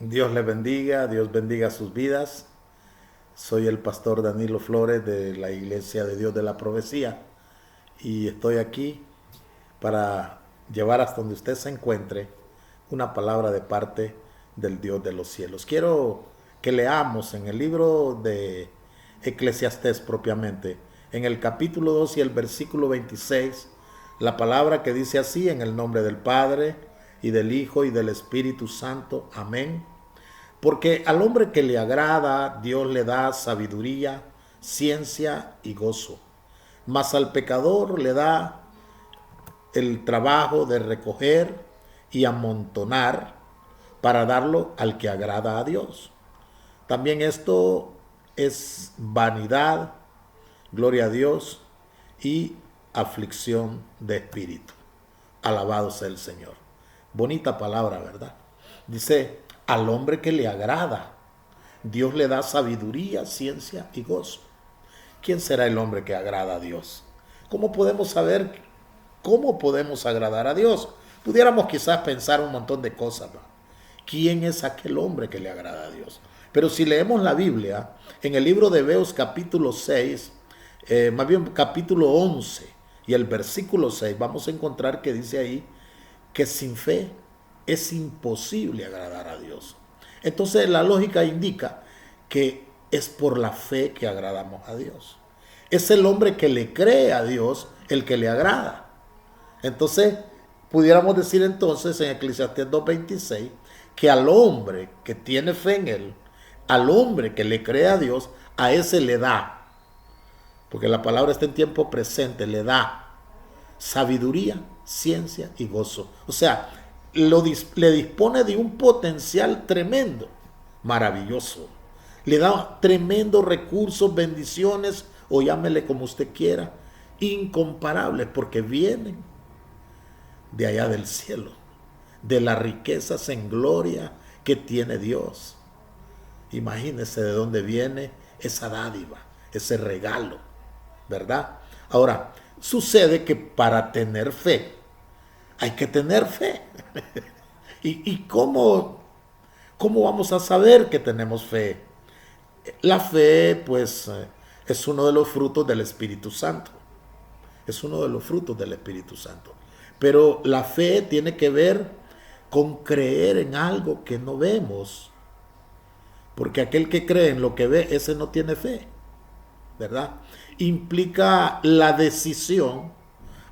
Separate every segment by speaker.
Speaker 1: Dios les bendiga, Dios bendiga sus vidas. Soy el pastor Danilo Flores de la Iglesia de Dios de la Profecía y estoy aquí para llevar hasta donde usted se encuentre una palabra de parte del Dios de los cielos. Quiero que leamos en el libro de Eclesiastés propiamente, en el capítulo 2 y el versículo 26, la palabra que dice así: en el nombre del Padre y del Hijo y del Espíritu Santo. Amén. Porque al hombre que le agrada, Dios le da sabiduría, ciencia y gozo. Mas al pecador le da el trabajo de recoger y amontonar para darlo al que agrada a Dios. También esto es vanidad, gloria a Dios, y aflicción de espíritu. Alabado sea el Señor. Bonita palabra, ¿verdad? Dice, al hombre que le agrada, Dios le da sabiduría, ciencia y gozo. ¿Quién será el hombre que agrada a Dios? ¿Cómo podemos saber cómo podemos agradar a Dios? Pudiéramos quizás pensar un montón de cosas, ¿no? ¿Quién es aquel hombre que le agrada a Dios? Pero si leemos la Biblia, en el libro de Hebreos capítulo 6, más bien capítulo 11 y el versículo 6, vamos a encontrar que dice ahí que sin fe es imposible agradar a Dios. Entonces la lógica indica que es por la fe que agradamos a Dios. Es el hombre que le cree a Dios el que le agrada. Entonces, pudiéramos decir entonces en Eclesiastés 2:26 que al hombre que tiene fe en él, al hombre que le cree a Dios, a ese le da, porque la palabra está en tiempo presente, le da sabiduría, ciencia y gozo. O sea, le dispone de un potencial tremendo, maravilloso. Le da tremendos recursos, bendiciones, o llámele como usted quiera, incomparables, porque vienen de allá del cielo, de las riquezas en gloria que tiene Dios. Imagínese de dónde viene esa dádiva, ese regalo, ¿verdad? Ahora, sucede que para tener fe, hay que tener fe. ¿Y cómo vamos a saber que tenemos fe? La fe, pues, es uno de los frutos del Espíritu Santo. Es uno de los frutos del Espíritu Santo. Pero la fe tiene que ver con creer en algo que no vemos. Porque aquel que cree en lo que ve, ese no tiene fe, ¿verdad? Implica la decisión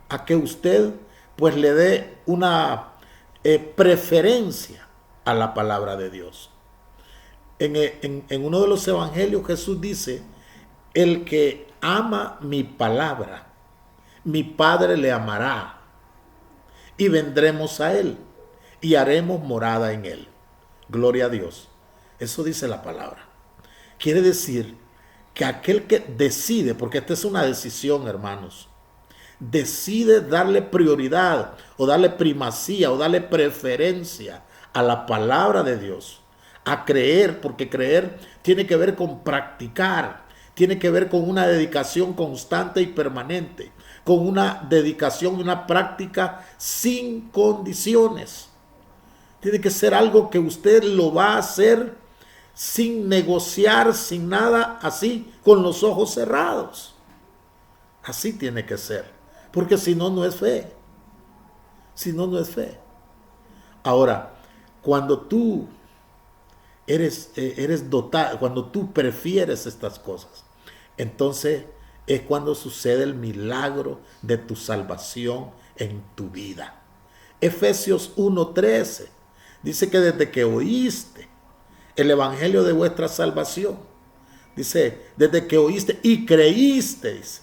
Speaker 1: a que usted pues le dé una preferencia a la palabra de Dios. En uno de los evangelios Jesús dice, el que ama mi palabra, mi Padre le amará y vendremos a él y haremos morada en él. Gloria a Dios. Eso dice la palabra. Quiere decir que aquel que decide, porque esta es una decisión, hermanos, decide darle prioridad o darle primacía o darle preferencia a la palabra de Dios, a creer, porque creer tiene que ver con practicar, tiene que ver con una dedicación constante y permanente, con una dedicación, una práctica sin condiciones. Tiene que ser algo que usted lo va a hacer sin negociar, sin nada, así, con los ojos cerrados. Así tiene que ser, porque si no, no es fe. Si no, no es fe. Ahora, cuando tú eres dotado, cuando tú prefieres estas cosas, entonces es cuando sucede el milagro de tu salvación en tu vida. Efesios 1:13 dice que desde que oíste el evangelio de vuestra salvación, dice, desde que oíste y creísteis,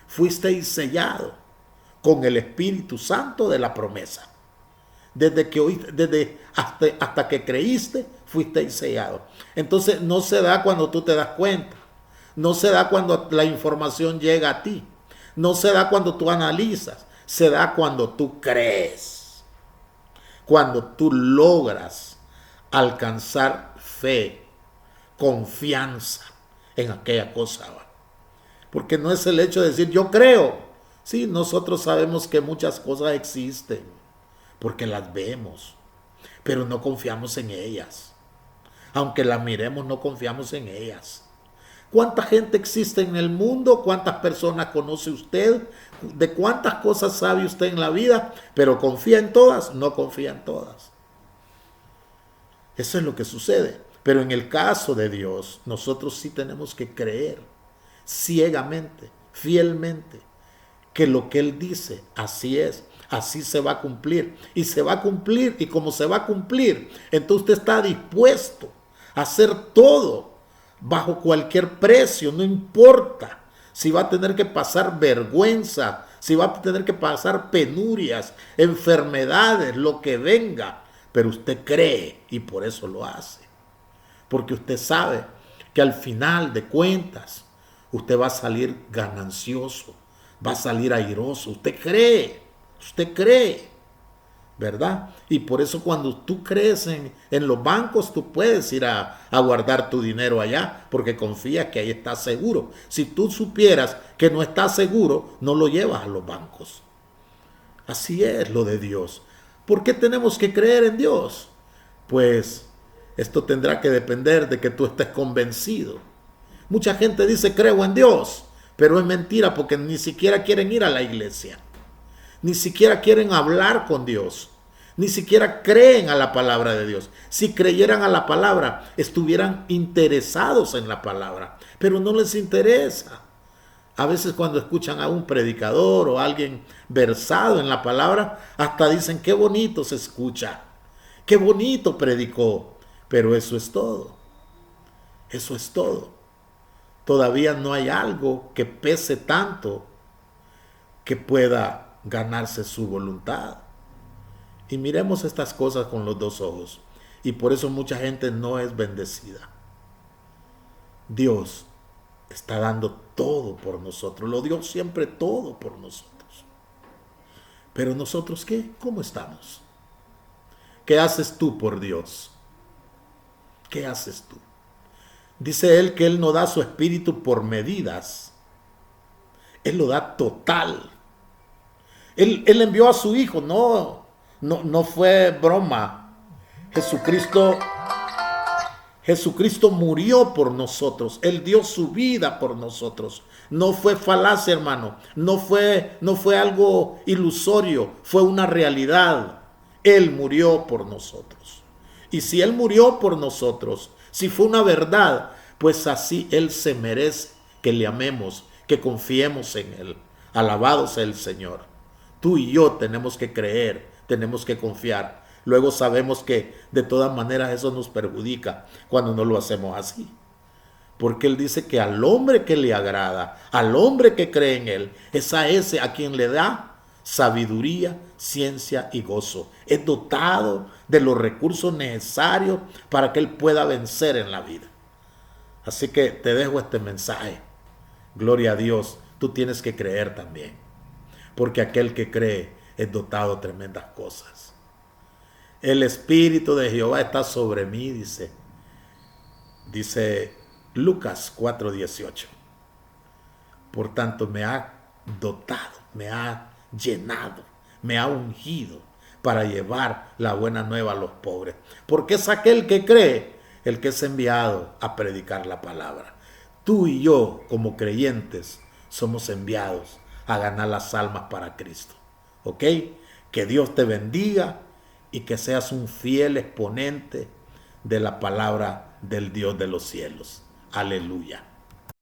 Speaker 1: fuisteis sellado con el Espíritu Santo de la promesa. Desde que oíste, hasta que creíste, fuisteis sellado. Entonces no se da cuando tú te das cuenta, no se da cuando la información llega a ti, no se da cuando tú analizas, se da cuando tú crees, cuando tú logras alcanzar fe, confianza en aquella cosa. Porque no es el hecho de decir yo creo. Sí, nosotros sabemos que muchas cosas existen porque las vemos, pero no confiamos en ellas. Aunque las miremos, no confiamos en ellas. ¿Cuánta gente existe en el mundo? ¿Cuántas personas conoce usted? ¿De cuántas cosas sabe usted en la vida? Pero ¿confía en todas? No confía en todas. Eso es lo que sucede. Pero en el caso de Dios, nosotros sí tenemos que creer ciegamente, fielmente, que lo que Él dice, así es, así se va a cumplir. Y se va a cumplir, y como se va a cumplir, entonces usted está dispuesto a hacer todo bajo cualquier precio, no importa si va a tener que pasar vergüenza, si va a tener que pasar penurias, enfermedades, lo que venga, pero usted cree y por eso lo hace. Porque usted sabe que al final de cuentas usted va a salir ganancioso, va a salir airoso. Usted cree, ¿verdad? Y por eso cuando tú crees en los bancos, tú puedes ir a guardar tu dinero allá, porque confías que ahí está seguro. Si tú supieras que no está seguro, no lo llevas a los bancos. Así es lo de Dios. ¿Por qué tenemos que creer en Dios? Pues esto tendrá que depender de que tú estés convencido. Mucha gente dice creo en Dios, pero es mentira porque ni siquiera quieren ir a la iglesia. Ni siquiera quieren hablar con Dios. Ni siquiera creen a la palabra de Dios. Si creyeran a la palabra, estuvieran interesados en la palabra, pero no les interesa. A veces cuando escuchan a un predicador o a alguien versado en la palabra, hasta dicen qué bonito se escucha, qué bonito predicó, pero eso es todo. Eso es todo. Todavía no hay algo que pese tanto que pueda ganarse su voluntad. Y miremos estas cosas con los dos ojos. Y por eso mucha gente no es bendecida. Dios está dando todo por nosotros. Lo dio siempre todo por nosotros. Pero nosotros, ¿qué? ¿Cómo estamos? ¿Qué haces tú por Dios? ¿Qué haces tú? Dice él que él no da su espíritu por medidas. Él lo da total. Él envió a su hijo, no fue broma. Jesucristo murió por nosotros. Él dio su vida por nosotros. No fue falacia, hermano. No fue algo ilusorio. Fue una realidad. Él murió por nosotros. Y si Él murió por nosotros, si fue una verdad, pues así Él se merece que le amemos, que confiemos en Él. Alabado sea el Señor. Tú y yo tenemos que creer, tenemos que confiar. Luego sabemos que de todas maneras eso nos perjudica cuando no lo hacemos así. Porque Él dice que al hombre que le agrada, al hombre que cree en Él, es a ese a quien le da sabiduría, ciencia y gozo. Es dotado de los recursos necesarios para que Él pueda vencer en la vida. Así que te dejo este mensaje. Gloria a Dios, tú tienes que creer también. Porque aquel que cree es dotado de tremendas cosas. El Espíritu de Jehová está sobre mí, dice Lucas 4:18. Por tanto, me ha dotado, me ha llenado, me ha ungido para llevar la buena nueva a los pobres. Porque es aquel que cree, el que es enviado a predicar la palabra. Tú y yo, como creyentes, somos enviados a ganar las almas para Cristo. ¿Ok? Que Dios te bendiga y que seas un fiel exponente de la palabra del Dios de los cielos. Aleluya.